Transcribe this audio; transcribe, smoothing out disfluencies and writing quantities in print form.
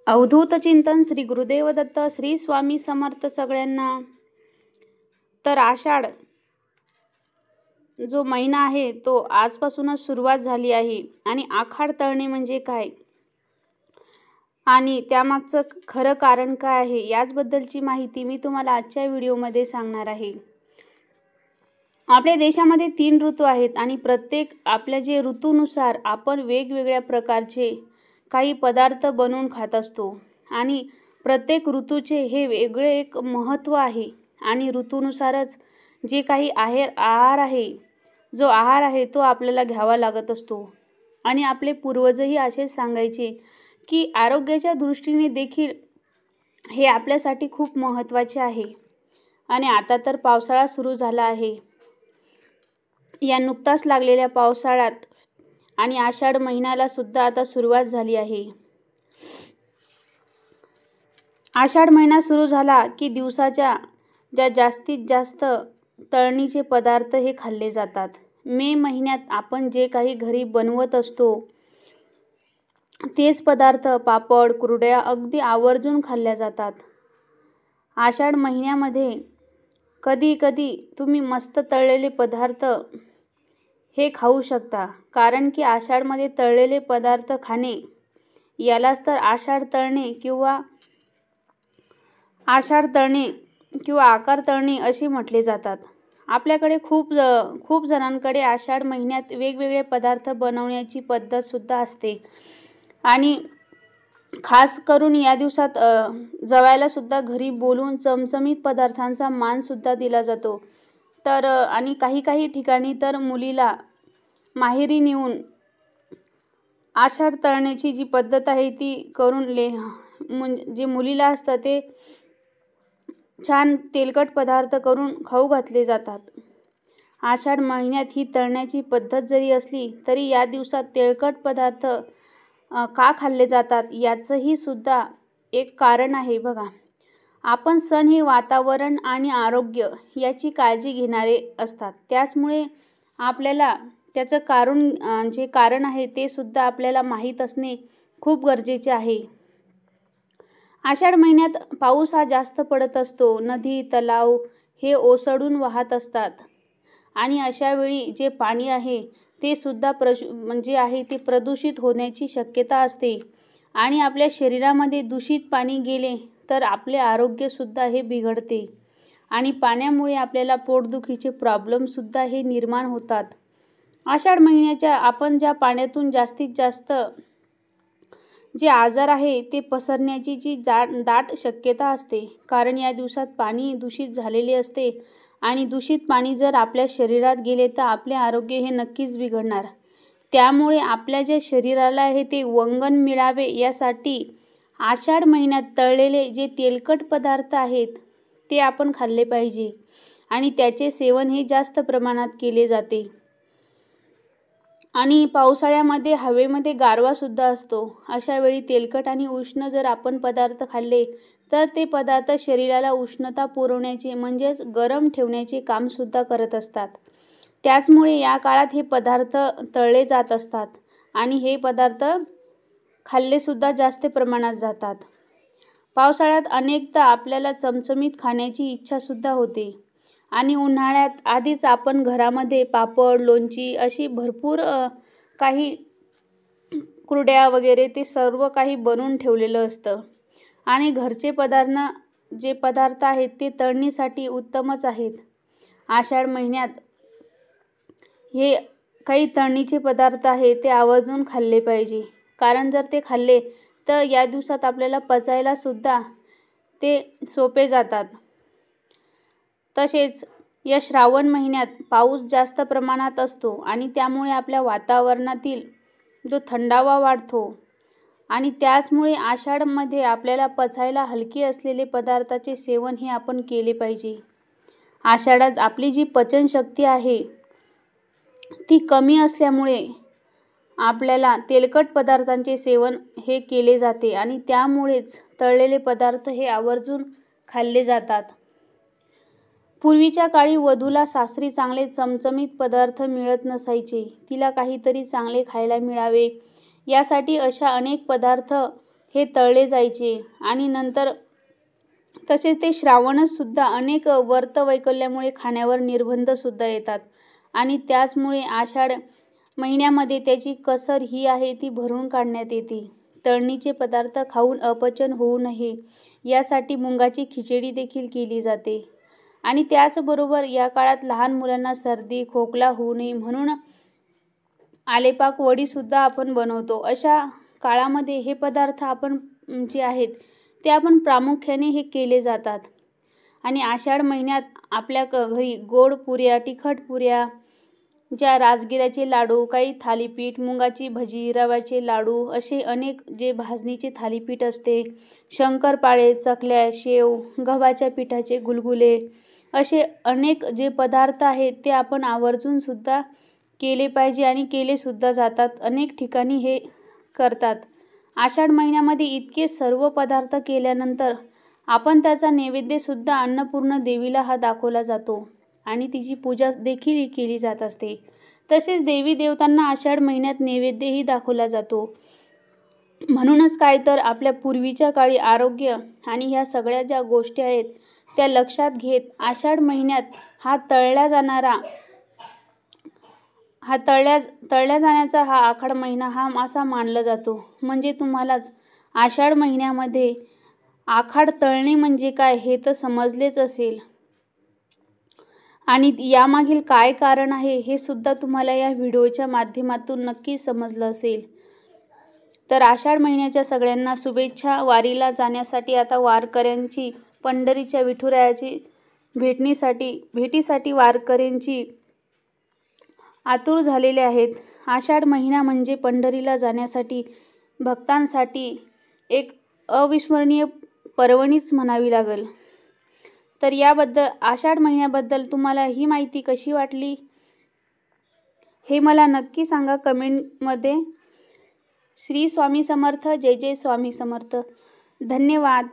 अवधूत चिंतन श्री गुरुदेव दत्त श्री स्वामी समर्थ सगळ्यांना। तर आषाढ जो महिना आहे तो आजपासूनच सुरुवात झाली आहे आणि आखाड तळणे म्हणजे काय आणि त्यामागचं खरं कारण काय आहे याचबद्दलची माहिती मी तुम्हाला आजच्या व्हिडिओमध्ये सांगणार आहे। आपल्या देशामध्ये 3 ऋतू आहेत आणि प्रत्येक आपल्या जे ऋतूनुसार आपण वेगवेगळ्या प्रकारचे काही पदार्थ बनवून खात असतो आणि प्रत्येक ऋतूचे हे वेगळे एक महत्त्व आहे आणि ऋतूनुसारच जे काही आहार आहे तो आपल्याला घ्यावा लागत असतो। आणि आपले पूर्वजही असे सांगायचे की आरोग्याच्या दृष्टीने देखील हे आपल्यासाठी खूप महत्त्वाचे आहे। आणि आता तर पावसाळा सुरू झाला आहे। या नुकताच लागलेल्या पावसाळ्यात आणि आषाढ महिन्याला सुद्धा आता सुरुवात झाली आहे। आषाढ महिना सुरू झाला की दिवसाच्या जास्तीत जास्त तळणीचे पदार्थ हे खाल्ले जातात। मे महिन्यात आपण जे काही घरी बनवत असतो तेच पदार्थ पापड कुरड्या अगदी आवर्जून खाल्ल्या जातात। आषाढ महिन्यामध्ये कधी तुम्ही मस्त तळलेले पदार्थ हे खाऊ शकता, कारण की आषाढमध्ये तळलेले पदार्थ खाणे यालाच तर आषाढ तळणे किंवा आकार तळणे असे म्हटले जातात। आपल्याकडे खूप जणांकडे आषाढ महिन्यात वेगवेगळे पदार्थ बनवण्याची पद्धत सुद्धा असते आणि खास करून या दिवसात जवायला सुद्धा घरी बोलून चमचमीत पदार्थांचा मान सुद्धा दिला जातो। तर आणि काही ठिकाणी तर मुलीला माहेरी नेऊन आषाढ तळण्याची जी पद्धत आहे ती करून जे मुलीला असतं ते छान तेलकट पदार्थ करून खाऊ घातले जातात। आषाढ महिन्यात ही तळण्याची पद्धत जरी असली तरी या दिवसात तेलकट पदार्थ का खाल्ले जातात याचंही सुद्धा एक कारण आहे बघा। आपण सण हे वातावरण आणि आरोग्य याची काळजी घेणारे असतात, त्याचमुळे आपल्याला त्याचं कारण आहे ते सुद्धा आपल्याला माहीत असणे खूप गरजेचे आहे। आषाढ महिन्यात पाऊस हा जास्त पडत असतो, नदी तलाव हे ओसंडून वाहत असतात आणि अशा वेळी जे पाणी आहे ते सुद्धा ते प्रदूषित होण्याची शक्यता असते आणि आपल्या शरीरामध्ये दूषित पाणी गेले तर आपले आरोग्य सुद्धा हे बिघडते आणि पाण्यामुळे आपल्याला पोटदुखीचे प्रॉब्लेम सुद्धा हे निर्माण होतात। आषाढ महिन्याच्या आपण ज्या पाण्यातून जास्तीत जास्त जे आजार आहे ते पसरण्याची जी दाट शक्यता असते, कारण या दिवसात पाणी दूषित झालेले असते आणि दूषित पाणी जर आपल्या शरीरात गेले तर आपले आरोग्य हे नक्कीच बिघडणार। त्यामुळे आपल्या ज्या शरीराला आहे ते वंगण मिळावे यासाठी आषाढ महिन्यात तळलेले जे तेलकट पदार्थ आहेत ते आपण खाल्ले पाहिजे आणि त्याचे सेवन हे जास्त प्रमाणात केले जाते। आणि पावसाळ्यामध्ये हवेमध्ये गारवा सुद्धा असतो, अशा वेळी तेलकट आणि उष्ण जर आपण पदार्थ खाल्ले तर ते पदार्थ शरीराला उष्णता पुरवण्याचे म्हणजेच गरम ठेवण्याचे काम सुद्धा करत असतात। त्याचमुळे या काळात हे पदार्थ तळले जात असतात आणि हे पदार्थ खाल्ले सुद्धा जास्त प्रमाणात जातात। पावसाळ्यात अनेकदा आपल्याला चमचमीत खाण्याची इच्छा सुद्धा होते आणि उन्हाळ्यात आधीच आपण घरामध्ये पापड लोणची अशी भरपूर काही कुरड्या वगैरे ते सर्व काही बनवून ठेवलेलं असतं आणि घरचे पदार्थ आहेत ते तळणीसाठी उत्तमच आहेत। आषाढ महिन्यात हे काही तळणीचे पदार्थ आहेत ते आवर्जून खाल्ले पाहिजे, कारण जर ते खाल्ले तर या दिवसात आपल्याला पचायला सुद्धा ते सोपे जातात। तसेच या श्रावण महिन्यात पाऊस जास्त प्रमाणात असतो आणि त्यामुळे आपल्या वातावरणातील जो थंडावा वाढतो आणि त्याचमुळे आषाढमध्ये आपल्याला पचायला हलके असलेले पदार्थाचे सेवन हे आपण केले पाहिजे। आषाढात आपली जी पचनशक्ती आहे ती कमी असल्यामुळे आपल्याला तेलकट पदार्थांचे सेवन हे केले जाते आणि त्यामुळेच तळलेले पदार्थ हे आवर्जून खाल्ले जातात। पूर्वीच्या काळी वधूला सासरी चांगले चमचमीत पदार्थ मिळत नसायचे, तिला काहीतरी चांगले खायला मिळावे यासाठी अशा अनेक पदार्थ हे तळले जायचे आणि नंतर तसेच ते श्रावणसुद्धा अनेक व्रतवैकल्यामुळे खाण्यावर निर्बंधसुद्धा येतात आणि त्याचमुळे आषाढ महिन्यामध्ये त्याची कसर ही आहे ती भरून काढण्यात येते. तळणीचे पदार्थ खाऊन अपचन होऊ नये यासाठी मुंगाची खिचडी देखील केली जाते आणि त्याचबरोबर या काळात लहान मुलांना सर्दी खोकला होऊ नये म्हणून आलेपाक वडीसुद्धा आपण बनवतो. अशा काळामध्ये हे पदार्थ आपण जे आहेत ते आपण प्रामुख्याने हे केले जातात. आणि आषाढ महिन्यात आपल्या घरी गोड पुऱ्या, तिखट पुऱ्या, ज्या राजगिऱ्याचे लाडू, काही थालीपीठ, मुंगाची भजी, रव्याचे लाडू, असे अनेक जे भाजणीचे थालीपीठ असते, शंकरपाळे, चकल्या, शेव, गव्हाच्या पिठाचे गुलगुले, असे अनेक जे पदार्थ आहेत ते आपण आवर्जून सुद्धा केले पाहिजे आणि केले सुद्धा जातात. अनेक ठिकाणी हे करतात. आषाढ महिन्यामध्ये इतके सर्व पदार्थ केल्यानंतर आपण त्याचा नैवेद्यसुद्धा अन्नपूर्ण देवीला हा दाखवला जातो आणि तिची पूजा देखील केली जात असते. तसेच देवी देवतांना आषाढ महिन्यात नैवेद्यही दाखवला जातो. म्हणूनच काय तर आपल्या पूर्वीच्या काळी आरोग्य आणि ह्या सगळ्या ज्या गोष्टी आहेत त्या लक्षात घेत आषाढ महिन्यात हा तळल्या जाण्याचा हा आखाड महिना हा असा मानला जातो. म्हणजे तुम्हालाच आषाढ महिन्यामध्ये आखाड तळणे म्हणजे काय हे तर समजलेच असेल आणि यामागील काय कारण आहे हे सुद्धा तुम्हाला या व्हिडिओच्या माध्यमातून नक्की समजलं असेल. तर आषाढ महिन्याच्या सगळ्यांना शुभेच्छा. वारीला जाण्यासाठी आता वारकऱ्यांची पंढरीच्या विठुरायाची भेटीसाठी वारकऱ्यांची आतुर झालेले आहेत. आषाढ महिना म्हणजे पंढरीला जाण्यासाठी भक्तांसाठी एक अविस्मरणीय पर्वणीच म्हणावी लागेल. तर याबद्दल आषाढ महिन्याबद्दल तुम्हाला ही माहिती कशी वाटली हे मला नक्की सांगा कमेंटमध्ये. श्री स्वामी समर्थ. जय जय स्वामी समर्थ. धन्यवाद.